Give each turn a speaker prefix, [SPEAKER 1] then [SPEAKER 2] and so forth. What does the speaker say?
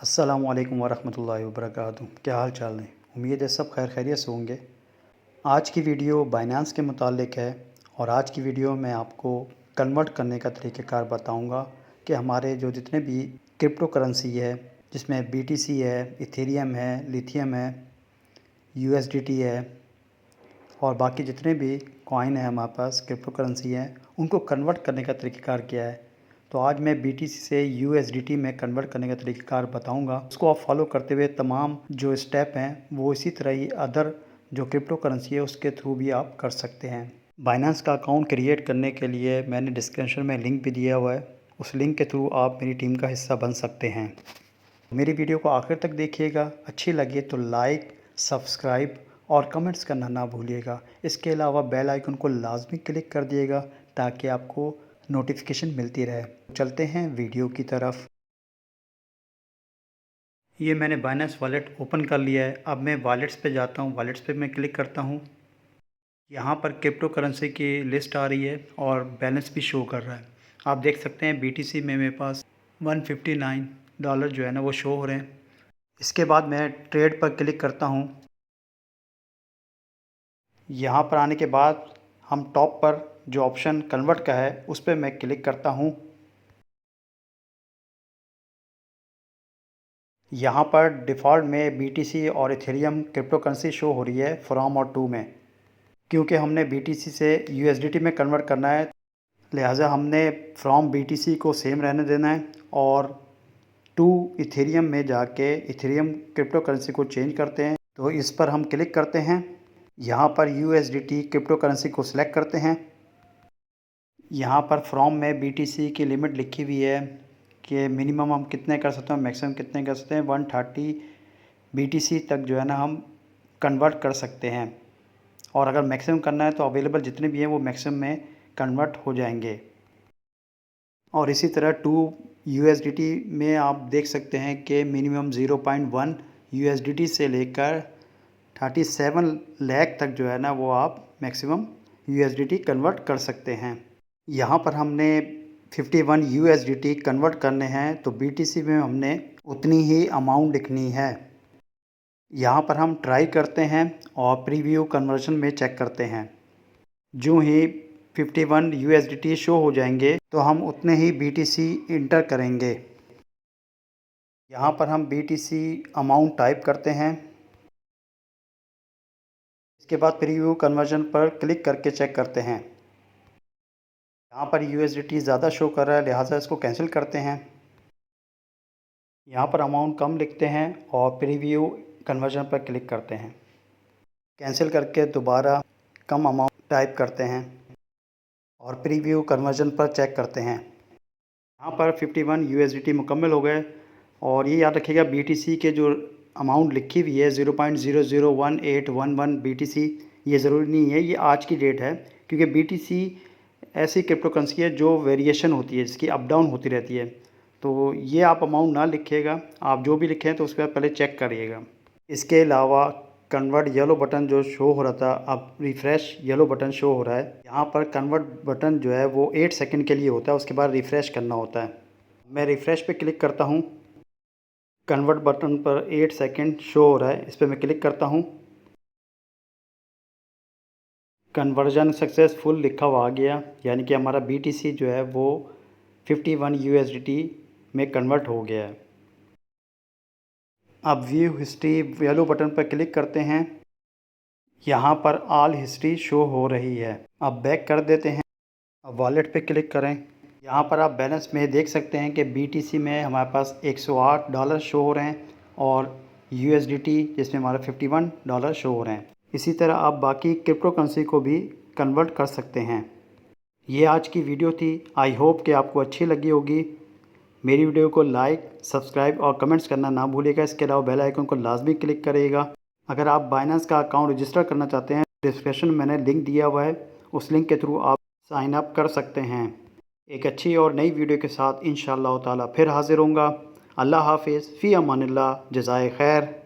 [SPEAKER 1] अस्सलामुअलैकुम वरहमतुल्लाहि वबरकातुहू। क्या हाल चाल है? उम्मीद है सब खैर खैरियत से होंगे। आज की वीडियो बाइनेंस के मुतालिक है और आज की वीडियो में आपको कन्वर्ट करने का तरीक़ाकार बताऊंगा कि हमारे जो जितने भी क्रिप्टो करेंसी है, जिसमें बीटीसी है, इथेरियम है, लिथियम है, यूएसडीटी है और बाकी जितने भी कॉइन है हमारे पास क्रिप्टो करेंसी हैं, उनको कन्वर्ट करने का तरीक़ाकार क्या है। तो आज मैं बीटीसी से यूएसडीटी में कन्वर्ट करने का तरीक़ाकार बताऊंगा। उसको आप फॉलो करते हुए तमाम जो स्टेप हैं वो इसी तरह ही अदर जो क्रिप्टो करेंसी है उसके थ्रू भी आप कर सकते हैं। बाइनेंस का अकाउंट क्रिएट करने के लिए मैंने डिस्क्रिप्शन में लिंक भी दिया हुआ है, उस लिंक के थ्रू आप मेरी टीम का हिस्सा बन सकते हैं। मेरी वीडियो को आखिर तक देखिएगा, अच्छी लगे तो लाइक, सब्सक्राइब और कमेंट्स करना ना भूलिएगा। इसके अलावा बेल आइकन को लाजमी क्लिक कर दिएगा ताकि आपको नोटिफिकेशन मिलती रहे। चलते हैं वीडियो की तरफ। ये मैंने बाइनेंस वॉलेट ओपन कर लिया है। अब मैं वॉलेट्स पे जाता हूँ, वॉलेट्स पे मैं क्लिक करता हूँ। यहाँ पर क्रिप्टो करेंसी की लिस्ट आ रही है और बैलेंस भी शो कर रहा है। आप देख सकते हैं बीटीसी में मेरे पास $159 जो है ना वो शो हो रहे हैं। इसके बाद मैं ट्रेड पर क्लिक करता हूँ। यहाँ पर आने के बाद हम टॉप पर जो ऑप्शन कन्वर्ट का है उस पर मैं क्लिक करता हूँ। यहाँ पर डिफ़ॉल्ट में बीटीसी और इथेरियम क्रिप्टो करेंसी शो हो रही है फ्रॉम और टू में। क्योंकि हमने बीटीसी से यूएसडीटी में कन्वर्ट करना है, लिहाजा हमने फ्रॉम बीटीसी को सेम रहने देना है और टू इथेरियम में जाके इथेरियम क्रिप्टो करेंसी को चेंज करते हैं। तो इस पर हम क्लिक करते हैं। यहाँ पर यूएसडीटी क्रिप्टो करेंसी को सिलेक्ट करते हैं। यहाँ पर फ्रॉम में बीटीसी की लिमिट लिखी हुई है कि मिनिमम हम कितने कर सकते हैं, मैक्सिमम कितने कर सकते हैं। 130 बीटीसी तक जो है ना हम कन्वर्ट कर सकते हैं और अगर मैक्सिमम करना है तो अवेलेबल जितने भी हैं वो मैक्सिमम में कन्वर्ट हो जाएंगे। और इसी तरह टू यूएसडीटी में आप देख सकते हैं कि मिनिमम 0.1 यूएसडीटी से लेकर 37 लाख तक जो है ना वो आप मैक्सिमम यूएसडीटी कन्वर्ट कर सकते हैं। यहाँ पर हमने 51 यूएसडीटी कन्वर्ट करने हैं तो बीटीसी में हमने उतनी ही अमाउंट लिखनी है। यहाँ पर हम ट्राई करते हैं और प्रीव्यू कन्वर्जन में चेक करते हैं। जो ही 51 यूएसडीटी शो हो जाएंगे तो हम उतने ही बीटीसी इंटर करेंगे। यहाँ पर हम बीटीसी अमाउंट टाइप करते हैं। इसके बाद प्रीव्यू कन्वर्जन पर क्लिक करके चेक करते हैं। यहाँ पर यूएसडीटी ज़्यादा शो कर रहा है, लिहाजा इसको कैंसिल करते हैं। यहाँ पर अमाउंट कम लिखते हैं और प्रीव्यू कन्वर्जन पर क्लिक करते हैं। कैंसिल करके दोबारा कम अमाउंट टाइप करते हैं और प्रीव्यू कन्वर्जन पर चेक करते हैं। यहाँ पर 51 यूएसडीटी मुकम्मल हो गए। और ये याद रखिएगा बीटीसी के जो अमाउंट लिखी हुई है 0.001811 बीटीसी, ये ज़रूरी नहीं है ये आज की डेट है, क्योंकि बीटीसी ऐसी क्रिप्टो करेंसी है जो वेरिएशन होती है, जिसकी अप डाउन होती रहती है। तो ये आप अमाउंट ना लिखिएगा, आप जो भी लिखें तो उसके बाद पहले चेक करिएगा। इसके अलावा कन्वर्ट येलो बटन जो शो हो रहा था, अब रिफ़्रेश येलो बटन शो हो रहा है। यहाँ पर कन्वर्ट बटन जो है वो 8 सेकंड के लिए होता है, उसके बाद रिफ़्रेश करना होता है। मैं रिफ़्रेश पे क्लिक करता हूँ। कन्वर्ट बटन पर 8 सेकंड शो हो रहा है, इस पर मैं क्लिक करता हूँ। कन्वर्जन सक्सेसफुल लिखा हुआ आ गया, यानी कि हमारा बीटीसी जो है वो 51 यूएसडीटी में कन्वर्ट हो गया है। अब व्यू हिस्ट्री येलो बटन पर क्लिक करते हैं। यहाँ पर ऑल हिस्ट्री शो हो रही है। अब बैक कर देते हैं। अब वॉलेट पे क्लिक करें। यहाँ पर आप बैलेंस में देख सकते हैं कि बीटीसी में हमारे पास $108 शो हो रहे हैं और यूएसडीटी जिसमें हमारा $51 शो हो रहे हैं। इसी तरह आप बाकी क्रिप्टो करेंसी को भी कन्वर्ट कर सकते हैं। ये आज की वीडियो थी। आई होप कि आपको अच्छी लगी होगी। मेरी वीडियो को लाइक, सब्सक्राइब और कमेंट्स करना ना भूलिएगा। इसके अलावा बेल आइकन को लाजमी क्लिक करिएगा। अगर आप बाइनेंस का अकाउंट रजिस्टर करना चाहते हैं, डिस्क्रिप्शन में मैंने लिंक दिया हुआ है, उस लिंक के थ्रू आप साइन अप कर सकते हैं। एक अच्छी और नई वीडियो के साथ इंशाअल्लाह ताला फिर हाज़िर होऊंगा। अल्लाह हाफिज़, फ़ी अमानिल्लाह, जज़ाए खैर।